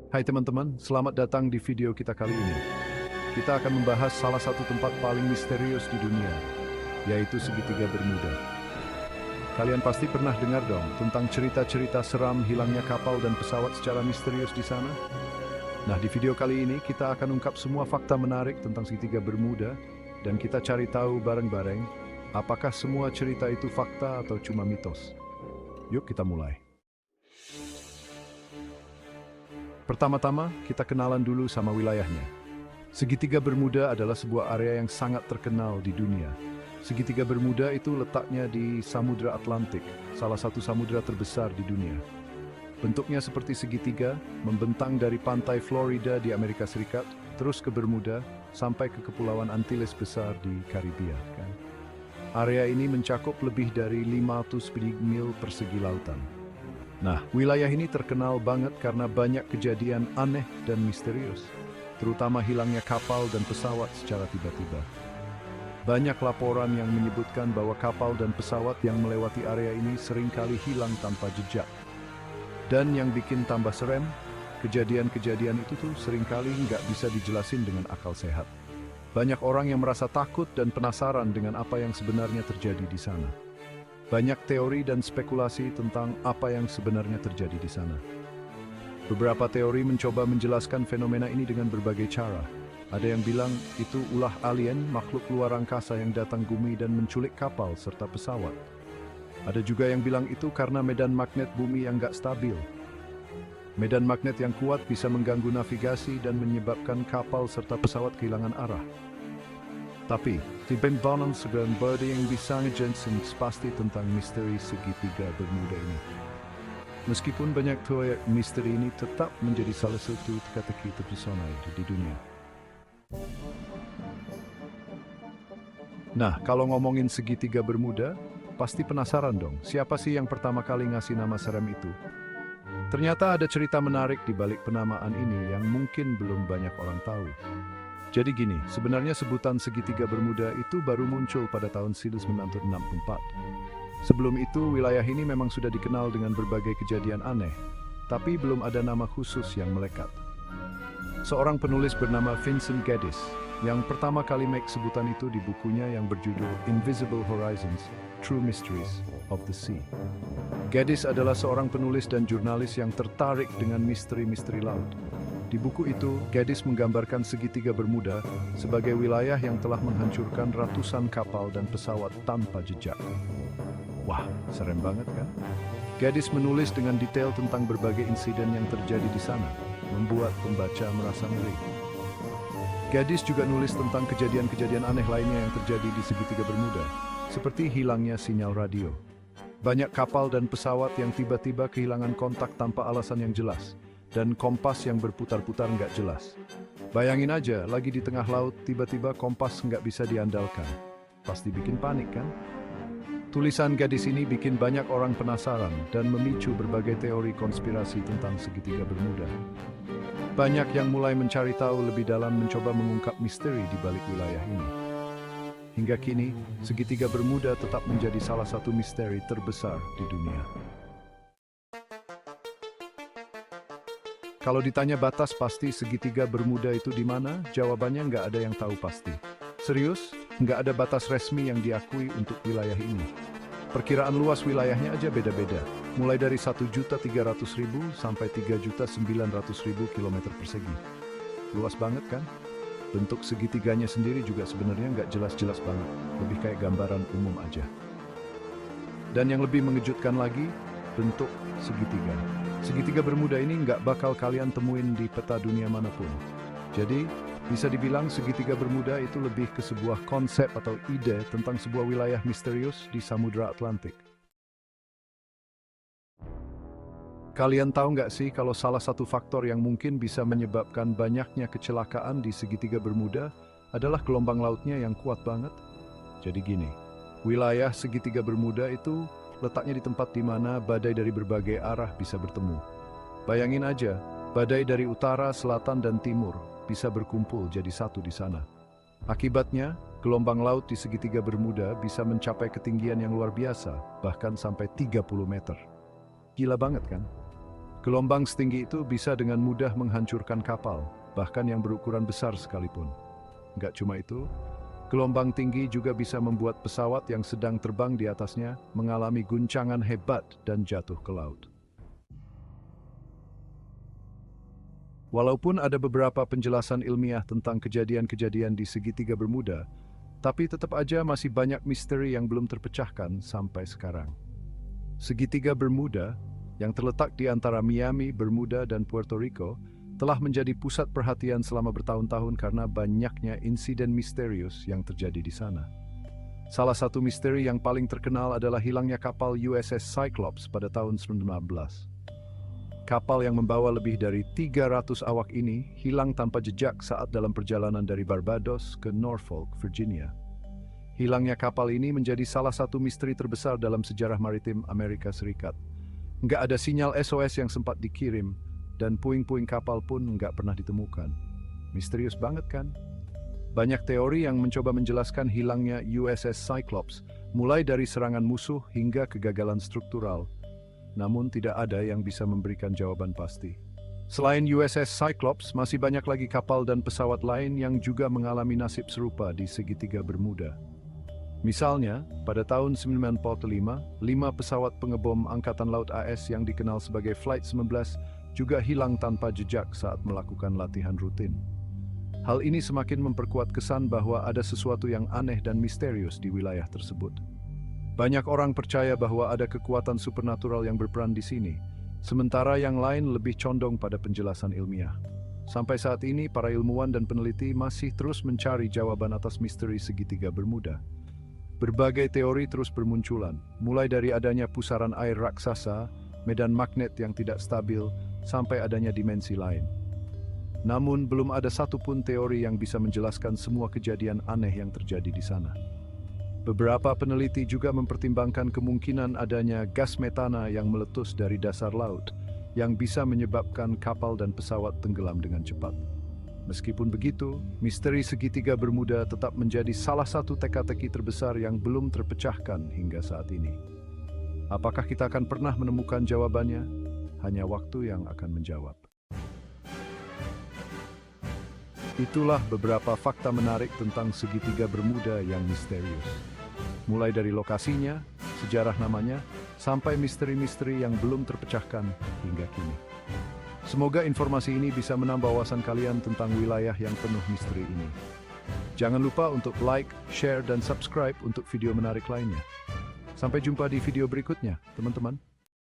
Hai teman-teman, selamat datang di video kita kali ini. Kita akan membahas salah satu tempat paling misterius di dunia, yaitu Segitiga Bermuda. Kalian pasti pernah dengar dong tentang cerita-cerita seram hilangnya kapal dan pesawat secara misterius di sana? Nah, di video kali ini kita akan ungkap semua fakta menarik tentang Segitiga Bermuda dan kita cari tahu bareng-bareng apakah semua cerita itu fakta atau cuma mitos. Yuk kita mulai. Pertama-tama, kita kenalan dulu sama wilayahnya. Segitiga Bermuda adalah sebuah area yang sangat terkenal di dunia. Segitiga Bermuda itu letaknya di Samudra Atlantik, salah satu samudra terbesar di dunia. Bentuknya seperti segitiga, membentang dari pantai Florida di Amerika Serikat, terus ke Bermuda, sampai ke Kepulauan Antilles besar di Karibia. Area ini mencakup lebih dari 500 mil persegi lautan. Nah, wilayah ini terkenal banget karena banyak kejadian aneh dan misterius, terutama hilangnya kapal dan pesawat secara tiba-tiba. Banyak laporan yang menyebutkan bahwa kapal dan pesawat yang melewati area ini seringkali hilang tanpa jejak. Dan yang bikin tambah serem, kejadian-kejadian itu tuh seringkali nggak bisa dijelasin dengan akal sehat. Banyak orang yang merasa takut dan penasaran dengan apa yang sebenarnya terjadi di sana. Banyak teori dan spekulasi tentang apa yang sebenarnya terjadi di sana. Beberapa teori mencoba menjelaskan fenomena ini dengan berbagai cara. Ada yang bilang itu ulah alien, makhluk luar angkasa yang datang bumi dan menculik kapal serta pesawat. Ada juga yang bilang itu karena medan magnet bumi yang gak stabil. Medan magnet yang kuat bisa mengganggu navigasi dan menyebabkan kapal serta pesawat kehilangan arah. Tapi, timbangan segala benda yang bisa ngejelasin pasti tentang misteri Segitiga Bermuda ini. Meskipun banyak teori misteri ini tetap menjadi salah satu teka-teki terpesona di dunia. Nah, kalau ngomongin Segitiga Bermuda, pasti penasaran dong, siapa sih yang pertama kali ngasih nama serem itu? Ternyata ada cerita menarik di balik penamaan ini yang mungkin belum banyak orang tahu. Jadi gini, sebenarnya sebutan Segitiga Bermuda itu baru muncul pada tahun 1964. Sebelum itu, wilayah ini memang sudah dikenal dengan berbagai kejadian aneh, tapi belum ada nama khusus yang melekat. Seorang penulis bernama Vincent Gaddis, yang pertama kali make sebutan itu di bukunya yang berjudul Invisible Horizons, True Mysteries of the Sea. Gaddis adalah seorang penulis dan jurnalis yang tertarik dengan misteri-misteri laut. Di buku itu, Gaddis menggambarkan Segitiga Bermuda sebagai wilayah yang telah menghancurkan ratusan kapal dan pesawat tanpa jejak. Wah, serem banget kan? Gaddis menulis dengan detail tentang berbagai insiden yang terjadi di sana, membuat pembaca merasa ngeri. Gaddis juga nulis tentang kejadian-kejadian aneh lainnya yang terjadi di Segitiga Bermuda, seperti hilangnya sinyal radio. Banyak kapal dan pesawat yang tiba-tiba kehilangan kontak tanpa alasan yang jelas, dan kompas yang berputar-putar nggak jelas. Bayangin aja, lagi di tengah laut, tiba-tiba kompas nggak bisa diandalkan. Pasti bikin panik kan? Tulisan Gaddis ini bikin banyak orang penasaran dan memicu berbagai teori konspirasi tentang Segitiga Bermuda. Banyak yang mulai mencari tahu lebih dalam mencoba mengungkap misteri di balik wilayah ini. Hingga kini, Segitiga Bermuda tetap menjadi salah satu misteri terbesar di dunia. Kalau ditanya batas pasti Segitiga Bermuda itu di mana, jawabannya nggak ada yang tahu pasti. Serius, nggak ada batas resmi yang diakui untuk wilayah ini. Perkiraan luas wilayahnya aja beda-beda, mulai dari 1.300.000 sampai 3.900.000 km persegi. Luas banget kan? Bentuk segitiganya sendiri juga sebenarnya nggak jelas-jelas banget, lebih kayak gambaran umum aja. Dan yang lebih mengejutkan lagi, bentuk segitiga. Segitiga Bermuda ini nggak bakal kalian temuin di peta dunia manapun. Jadi, bisa dibilang Segitiga Bermuda itu lebih ke sebuah konsep atau ide tentang sebuah wilayah misterius di Samudra Atlantik. Kalian tahu nggak sih kalau salah satu faktor yang mungkin bisa menyebabkan banyaknya kecelakaan di Segitiga Bermuda adalah gelombang lautnya yang kuat banget? Jadi gini, wilayah Segitiga Bermuda itu letaknya di tempat di mana badai dari berbagai arah bisa bertemu. Bayangin aja, badai dari utara, selatan, dan timur bisa berkumpul jadi satu di sana. Akibatnya, gelombang laut di Segitiga Bermuda bisa mencapai ketinggian yang luar biasa, bahkan sampai 30 meter. Gila banget kan? Gelombang setinggi itu bisa dengan mudah menghancurkan kapal, bahkan yang berukuran besar sekalipun. Nggak cuma itu, gelombang tinggi juga bisa membuat pesawat yang sedang terbang di atasnya mengalami guncangan hebat dan jatuh ke laut. Walaupun ada beberapa penjelasan ilmiah tentang kejadian-kejadian di segitiga Bermuda, tapi tetap aja masih banyak misteri yang belum terpecahkan sampai sekarang. Segitiga Bermuda, yang terletak di antara Miami, Bermuda, dan Puerto Rico, telah menjadi pusat perhatian selama bertahun-tahun karena banyaknya insiden misterius yang terjadi di sana. Salah satu misteri yang paling terkenal adalah hilangnya kapal USS Cyclops pada tahun 19. Kapal yang membawa lebih dari 300 awak ini hilang tanpa jejak saat dalam perjalanan dari Barbados ke Norfolk, Virginia. Hilangnya kapal ini menjadi salah satu misteri terbesar dalam sejarah maritim Amerika Serikat. Nggak ada sinyal SOS yang sempat dikirim, dan puing-puing kapal pun nggak pernah ditemukan. Misterius banget kan? Banyak teori yang mencoba menjelaskan hilangnya USS Cyclops, mulai dari serangan musuh hingga kegagalan struktural. Namun tidak ada yang bisa memberikan jawaban pasti. Selain USS Cyclops, masih banyak lagi kapal dan pesawat lain yang juga mengalami nasib serupa di segitiga Bermuda. Misalnya, pada tahun 1945, 5 pesawat pengebom Angkatan Laut AS yang dikenal sebagai Flight 19 juga hilang tanpa jejak saat melakukan latihan rutin. Hal ini semakin memperkuat kesan bahwa ada sesuatu yang aneh dan misterius di wilayah tersebut. Banyak orang percaya bahwa ada kekuatan supernatural yang berperan di sini, sementara yang lain lebih condong pada penjelasan ilmiah. Sampai saat ini, para ilmuwan dan peneliti masih terus mencari jawaban atas misteri segitiga Bermuda. Berbagai teori terus bermunculan, mulai dari adanya pusaran air raksasa, medan magnet yang tidak stabil, sampai adanya dimensi lain. Namun, belum ada satupun teori yang bisa menjelaskan semua kejadian aneh yang terjadi di sana. Beberapa peneliti juga mempertimbangkan kemungkinan adanya gas metana yang meletus dari dasar laut, yang bisa menyebabkan kapal dan pesawat tenggelam dengan cepat. Meskipun begitu, misteri segitiga Bermuda tetap menjadi salah satu teka-teki terbesar yang belum terpecahkan hingga saat ini. Apakah kita akan pernah menemukan jawabannya? Hanya waktu yang akan menjawab. Itulah beberapa fakta menarik tentang segitiga Bermuda yang misterius. Mulai dari lokasinya, sejarah namanya, sampai misteri-misteri yang belum terpecahkan hingga kini. Semoga informasi ini bisa menambah wawasan kalian tentang wilayah yang penuh misteri ini. Jangan lupa untuk like, share, dan subscribe untuk video menarik lainnya. Sampai jumpa di video berikutnya, teman-teman.